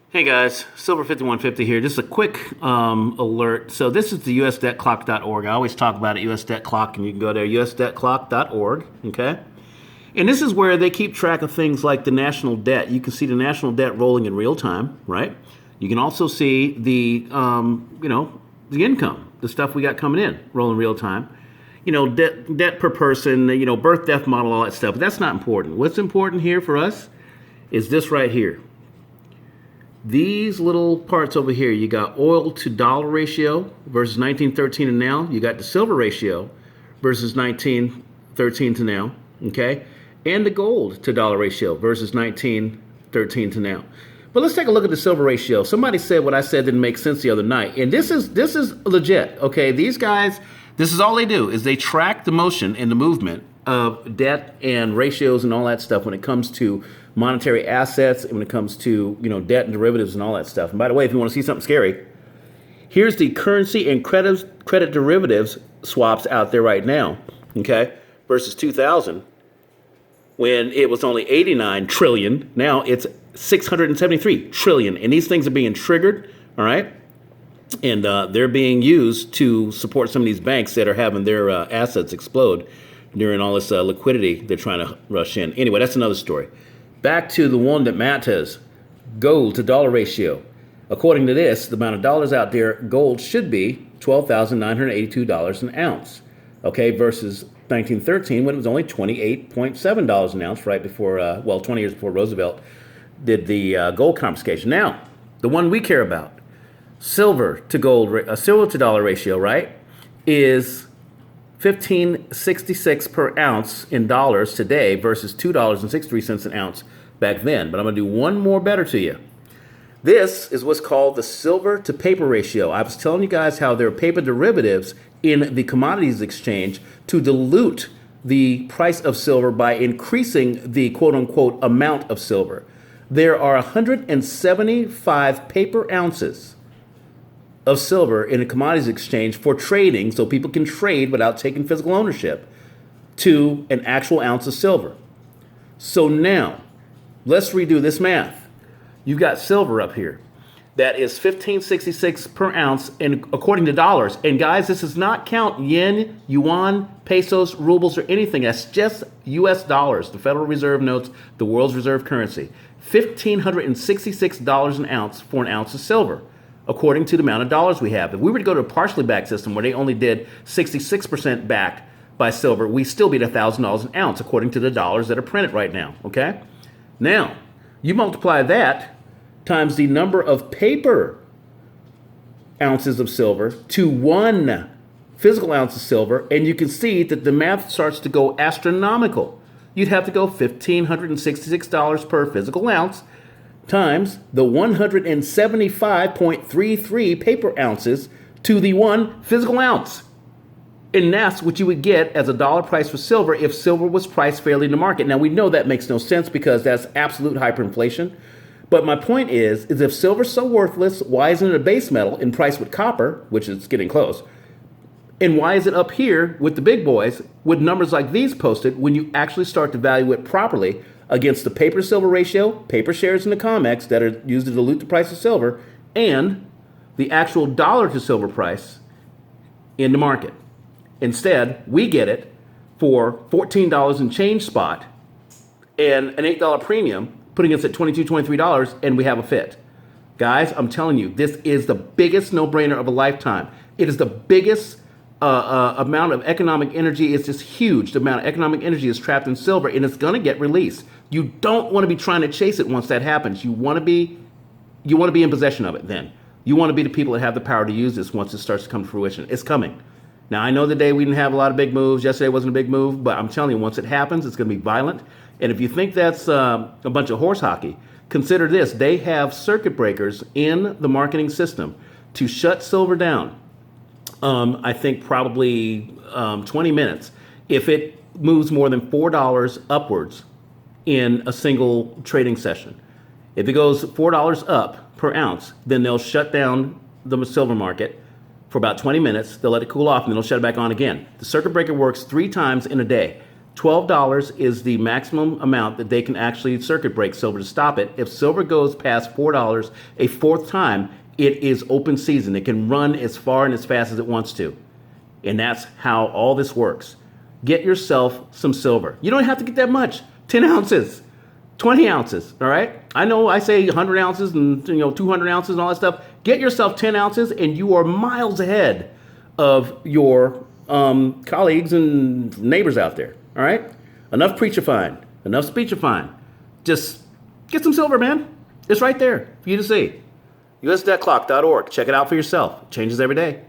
Hey guys, Silver 5150 here. Just a quick alert. So this is the USDebtClock.org. I always talk about it, US Debt Clock, and you can go there, USDebtClock.org, okay? And this is where they keep track of things like the national debt. You can see the national debt rolling in real time, right? You can also see the, the income, the stuff we got coming in, rolling real time. Debt per person, birth, death model, all that stuff. But that's not important. What's important here for us is this right here. These little parts over here, you got oil to dollar ratio versus 1913 and now. You got the silver ratio versus 1913 to now, okay? And the gold to dollar ratio versus 1913 to now. But let's take a look at the silver ratio. Somebody said what I said didn't make sense the other night. And this is legit, okay? These guys, this is all they do is they track the motion and the movement of debt and ratios and all that stuff when it comes to monetary assets and when it comes to debt and derivatives and all that stuff. And by the way, if you want to see something scary, here's the currency and credit derivatives swaps out there right now, okay, versus 2000 when it was only 89 trillion. Now it's 673 trillion, and these things are being triggered, all right, and they're being used to support some of these banks that are having their assets explode during all this liquidity they're trying to rush in. Anyway, that's another story. Back to the one that Matt has, gold to dollar ratio. According to this, the amount of dollars out there, gold should be $12,982 an ounce, okay, versus 1913 when it was only $28.7 an ounce right before, 20 years before Roosevelt did the gold confiscation. Now, the one we care about, silver to dollar ratio, right, is 15.66 per ounce in dollars today versus $2.63 an ounce back then. But I'm going to do one more better to you. This is what's called the silver to paper ratio. I was telling you guys how there are paper derivatives in the commodities exchange to dilute the price of silver by increasing the quote unquote amount of silver. There are 175 paper ounces of silver in a commodities exchange for trading, so people can trade without taking physical ownership, to an actual ounce of silver. So now, let's redo this math. You've got silver up here. That is 15.66 per ounce, and according to dollars. And guys, this does not count yen, yuan, pesos, rubles, or anything. That's just U.S. dollars, the Federal Reserve notes, the world's reserve currency. $1,566 an ounce for an ounce of silver, according to the amount of dollars we have. If we were to go to a partially backed system where they only did 66% backed by silver, we still be at $1,000 an ounce, according to the dollars that are printed right now, okay? Now, you multiply that times the number of paper ounces of silver to one physical ounce of silver, and you can see that the math starts to go astronomical. You'd have to go $1,566 per physical ounce times the 175.33 paper ounces to the one physical ounce. And that's what you would get as a dollar price for silver if silver was priced fairly in the market. Now, we know that makes no sense because that's absolute hyperinflation. But my point is if silver's so worthless, why isn't it a base metal in price with copper, which is getting close? And why is it up here with the big boys with numbers like these posted when you actually start to value it properly against the paper silver ratio, paper shares in the COMEX that are used to dilute the price of silver, and the actual dollar to silver price in the market? Instead, we get it for $14 and change spot and an $8 premium, putting us at $22, $23, and we have a fit. Guys, I'm telling you, this is the biggest no-brainer of a lifetime. It is the biggest amount of economic energy. It's just huge. The amount of economic energy is trapped in silver, and it's going to get released. You don't want to be trying to chase it once that happens. You want to be in possession of it then. You want to be the people that have the power to use this once it starts to come to fruition. It's coming. Now, I know the day we didn't have a lot of big moves. Yesterday wasn't a big move, but I'm telling you, once it happens, it's going to be violent. And if you think that's a bunch of horse hockey, consider this. They have circuit breakers in the marketing system to shut silver down, I think probably 20 minutes, if it moves more than $4 upwards in a single trading session. If it goes $4 up per ounce, then they'll shut down the silver market for about 20 minutes. They'll let it cool off, and then they'll shut it back on again. The circuit breaker works 3 times in a day. $12 is the maximum amount that they can actually circuit break silver to stop it. If silver goes past $4 a fourth time, it is open season. It can run as far and as fast as it wants to. And that's how all this works. Get yourself some silver. You don't have to get that much. 10 ounces, 20 ounces, all right? I know I say 100 ounces and 200 ounces and all that stuff. Get yourself 10 ounces and you are miles ahead of your colleagues and neighbors out there, all right? Enough preachifying, enough speechifying. Just get some silver, man. It's right there for you to see. USDebtClock.org. Check it out for yourself. It changes every day.